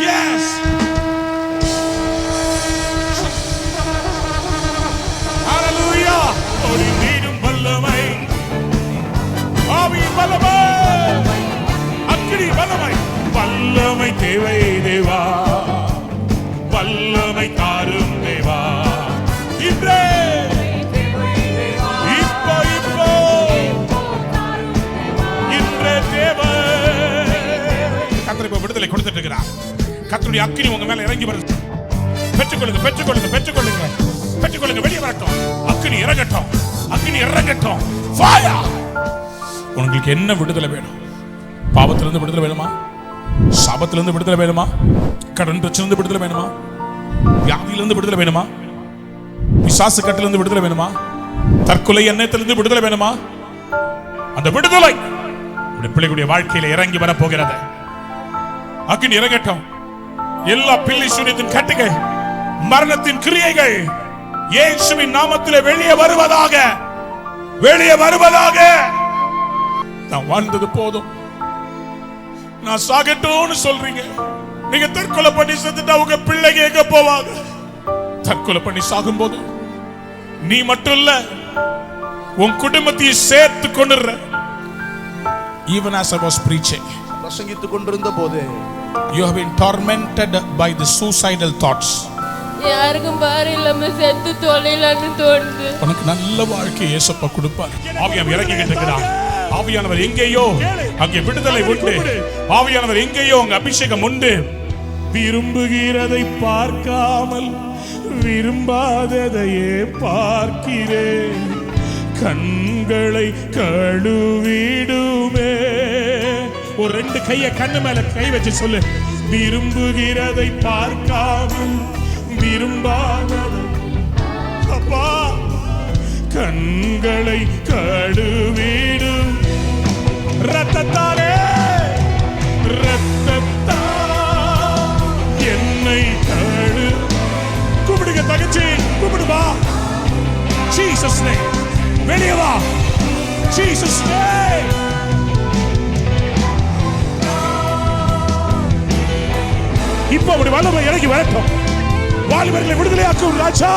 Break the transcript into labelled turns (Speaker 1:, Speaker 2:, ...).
Speaker 1: Yes. Hallelujah. ஓடி நீடும் வல்லமை, ஆவியின் வல்லமை, அக்கினி வல்லமை, வல்லமை தேவை தேவா, வல்லமை தாரும் தேவா. இன்றே இப்போ இப்போ இன்றே தேவை. கர்த்தர் இப்ப விடுதலை கொடுத்துட்டு இருக்கிறார். கர்த்தருடைய அக்கினி உங்க மேல இறங்கி வருது. பெற்றுக்கொள்ளுங்க, பெற்றுக்கொள்ளுங்க, பெற்றுக்கொள்ளுங்க, பெற்றுக்கொள்ளுங்க. வெளியே வரட்டும், அக்கினி இறங்கட்டும், அக்கினி இறங்கட்டும். ஃபயர். உங்களுக்கு என்ன விடுதலை வேணும்? பாவத்திலிருந்து விடுதலை வேணுமா? சாபத்திலிருந்து விடுதலை வேணுமா? கடன் பிரச்சனையிலிருந்து விடுதலை வேணுமா? வியாதியிலிருந்து விடுதலை வேணுமா? பிசாசு கட்டிலிருந்து விடுதலை வேணுமா? தற்கொலை எண்ணத்திலிருந்து விடுதலை வேணுமா? அந்த விடுதலை பிள்ளைகளுடைய வாழ்க்கையில இறங்கி வர போகிறது. அக்கினி இறங்கட்டும். எல்லா பில்லி சூனியத்தின் கட்டுகள், மரணத்தின் கிரியைகள் இயேசுவின் நாமத்திலே வெளியே வருவதாக, வெளியே வருவதாக. நான் வாழ்ந்தது போதும், நான் சாகட்டும்னு சொல்றீங்க. நீங்க தற்கொலை பண்ணி செத்துட்டா உங்க பிள்ளைங்க எங்க போவாங்க? தற்கொலை பண்ணி சாகும்போது நீ மட்டும் இல்ல, உன் குடும்பத்தையும் சேர்த்து கொண்டுற. Even as I was preaching,
Speaker 2: பிரசங்கித்துக் கொண்டிருந்த போது,
Speaker 1: you have been tormented by the suicidal thoughts.
Speaker 3: யாருக்கும் பாரு இல்லாம செத்து தொலைலான்னு தோணுது.
Speaker 1: உனக்கு நல்ல வாழ்க்கை இயேசுப்பா கொடுப்பார். ஆவியானவர் இறங்கிட்டு இருக்கிறார். ஆவியானவர் எங்கேயோ அங்கே விடுதலை உண்டு. ஆவியானவர் எங்கேயோ அங்க அபிஷேகம் உண்டு. விரும்புகிறதை பார்க்காமல் விரும்பாததையே பார்க்கிறேன், கண்களை கழுவிடுமே. ஒரு ரெண்டு கையை கண்ணு மேல கை வச்சு சொல்லு. விரும்புகிறதை பார்க்காமல் விரும்பாததை, அப்பா, கண்களை கழுவிடும். ரத்தத்தாலே, ரத்தத்தா என்னை கழு. கூப்பிடுங்க தகச்சி, கூப்பிடுவா. Jesus name. வெளியே வா. Jesus name. இப்ப அப்படி வல்லமை இறங்கி வரட்டும். வாலிபர்களை விடுதலையாக்கும் ராஜா.